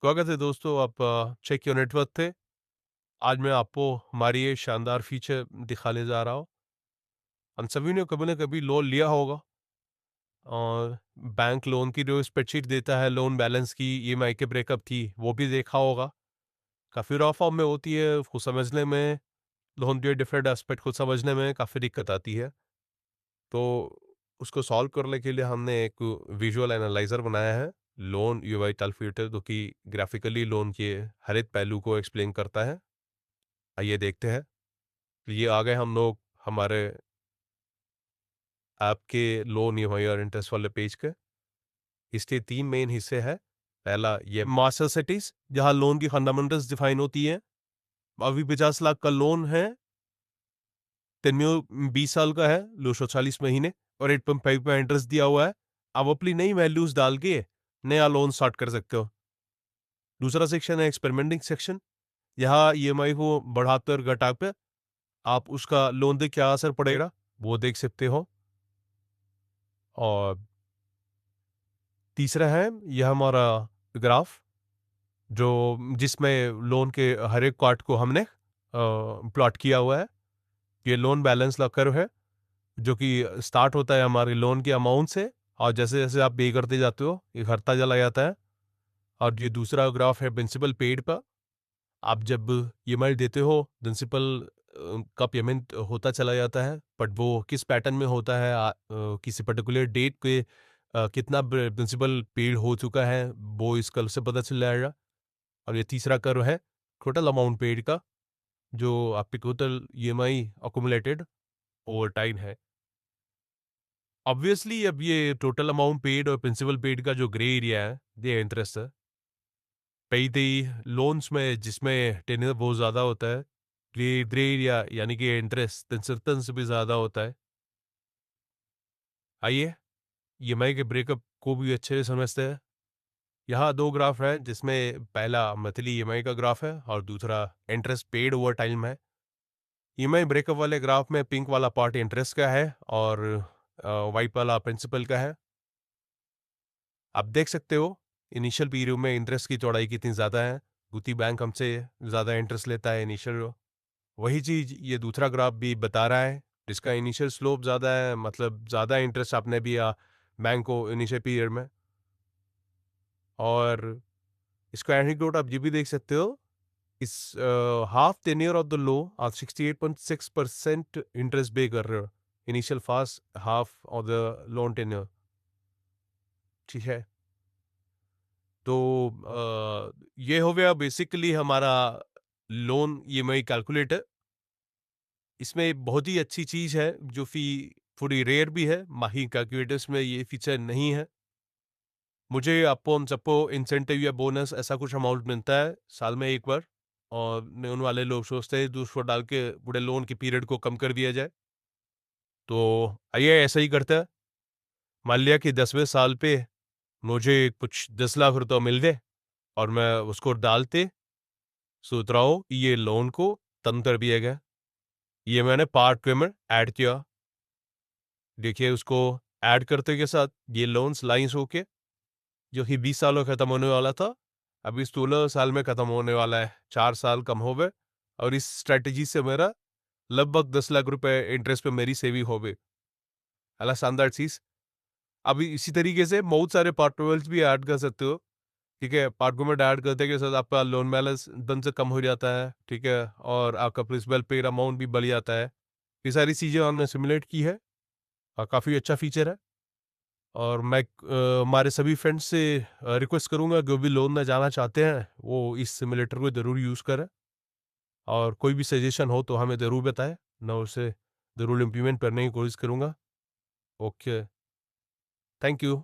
स्वागत है दोस्तों। आप चेक योर नेटवर्क थे। आज मैं आपको हमारी ये शानदार फीचर दिखाने जा रहा हूँ। हम सभी ने कभी ना कभी लोन लिया होगा और बैंक लोन की जो स्प्रेडशीट देता है लोन बैलेंस की, ईएमआई के ब्रेकअप की, वो भी देखा होगा। काफ़ी रॉ फॉर्म में होती है, उसको समझने में, लोन के डिफरेंट एस्पेक्ट को समझने में काफ़ी दिक्कत आती है। तो उसको सॉल्व करने के लिए हमने एक विजुअल एनालाइज़र बनाया है, लोन यूआई कैलकुलेटर, जो कि ग्राफिकली लोन के हर एक पहलू को एक्सप्लेन करता है। आइए देखते हैं। तो ये आ गए हम लोग हमारे ऐप के लोन ईएमआई और इंटरेस्ट वाले पेज के। इसके 3 मेन हिस्से हैं। पहला ये मास्टर सिटीज़, जहाँ लोन की फंडामेंटल्स डिफाइन होती हैं। अभी 50 लाख का लोन है, टेन्योर 20 साल का है, 240 महीने और 8.5 का इंटरेस्ट दिया हुआ है। आप अपनी नई वैल्यूज़ डाल के नया लोन स्टार्ट कर सकते हो। दूसरा सेक्शन है एक्सपेरिमेंटिंग सेक्शन। यहाँ ईएमआई को बढ़ाकर घटाकर आप उसका लोन पे क्या असर पड़ेगा, वो देख सकते हो। और तीसरा है यह हमारा ग्राफ, जो जिसमें लोन के हर एक पार्ट को हमने प्लॉट किया हुआ है। ये लोन बैलेंस का कर्व है, जो कि स्टार्ट होता है हमारे लोन के अमाउंट से और जैसे जैसे आप पे करते जाते हो ये घटता चला जाता है। और ये दूसरा ग्राफ है प्रिंसिपल पेड का। आप जब ईएमआई देते हो, प्रिंसिपल का पेमेंट होता चला जाता है, बट वो किस पैटर्न में होता है, किसी पर्टिकुलर डेट पे कितना प्रिंसिपल पेड हो चुका है, वो इस कर्व से पता चल जाएगा। और ये तीसरा कर्व है टोटल अमाउंट पेड का, जो आपकी total EMI accumulated over time है। ऑब्वियसली अब ये टोटल अमाउंट पेड और प्रिंसिपल पेड का जो ग्रे एरिया है, ये इंटरेस्ट है। कई लोन्स में जिसमें टेन्योर बहुत ज़्यादा होता है, ये ग्रे एरिया यानी कि इंटरेस्ट कंसल्टेंट से भी ज़्यादा होता है। आइए ईएमआई के ब्रेकअप को भी अच्छे से समझते हैं। यहाँ 2 ग्राफ हैं, जिसमें पहला मंथली ईएमआई का ग्राफ है और दूसरा इंटरेस्ट पेड ओवर टाइम है। ईएमआई ब्रेकअप वाले ग्राफ में पिंक वाला पार्ट इंटरेस्ट का है और व्हाइट वाला प्रिंसिपल का है। आप देख सकते हो इनिशियल पीरियड में इंटरेस्ट की चौड़ाई कितनी ज़्यादा है। गुती बैंक हमसे ज़्यादा इंटरेस्ट लेता है इनिशियल। वही चीज़ ये दूसरा ग्राफ भी बता रहा है, जिसका इनिशियल स्लोप ज़्यादा है, मतलब ज़्यादा इंटरेस्ट आपने दिया बैंक को इनिशियल पीरियड में। और इसका एनीक्डोट आप ये भी देख सकते हो, इस half tenure of the low आप 68.6% इंटरेस्ट पे कर रहे हो, initial fast half of the loan tenure. ठीक है, तो ये हो गया बेसिकली हमारा लोन ईएमआई कैलकुलेटर। इसमें बहुत ही अच्छी चीज़ है, जो कि थोड़ी रेयर भी है, माही कैलकुलेटर्स में ये फीचर नहीं है। मुझे आपको हम सबको इंसेंटिव या बोनस ऐसा कुछ अमाउंट मिलता है साल में एक बार, और लोन वाले लोग सोचते हैं तो उसको डाल के पूरे लोन के पीरियड को कम कर दिया जाए। तो आइए ऐसा ही करते हैं। मान लिया कि 10वें साल पे मुझे कुछ 10 लाख रुपए मिल गए और मैं उसको डालते सोच रहा हूँ कि ये लोन को कम कर दिया गया। ये मैंने पार्ट पेमेंट ऐड किया। देखिए उसको ऐड करते के साथ ये लोन्स लाइंस होके, जो कि 20 सालों खत्म होने वाला था, अभी 16 साल में खत्म होने वाला है। 4 साल कम हो गए और इस स्ट्रैटेजी से मेरा लगभग 10 लाख रुपए इंटरेस्ट पे मेरी सेविंग हो गई। अला शानदार चीज़। अभी इसी तरीके से बहुत सारे पार्ट भी ऐड कर सकते हो। ठीक है, पार्ट पेमेंट ऐड करते के साथ आपका लोन बैलेंस एकदम से कम हो जाता है। ठीक है, और आपका प्रिंसिपल पेड अमाउंट भी बढ़ जाता है। ये सारी चीज़ें हमने सिमुलेट की है और काफ़ी अच्छा फीचर है। और मैं हमारे सभी फ्रेंड्स से रिक्वेस्ट करूँगा, जो भी लोन में जाना चाहते हैं, वो इस सिम्युलेटर को ज़रूर यूज़ करें। और कोई भी सजेशन हो तो हमें ज़रूर बताएँ, मैं उसे ज़रूर इम्प्लीमेंट करने की कोशिश करूँगा। Okay, thank you.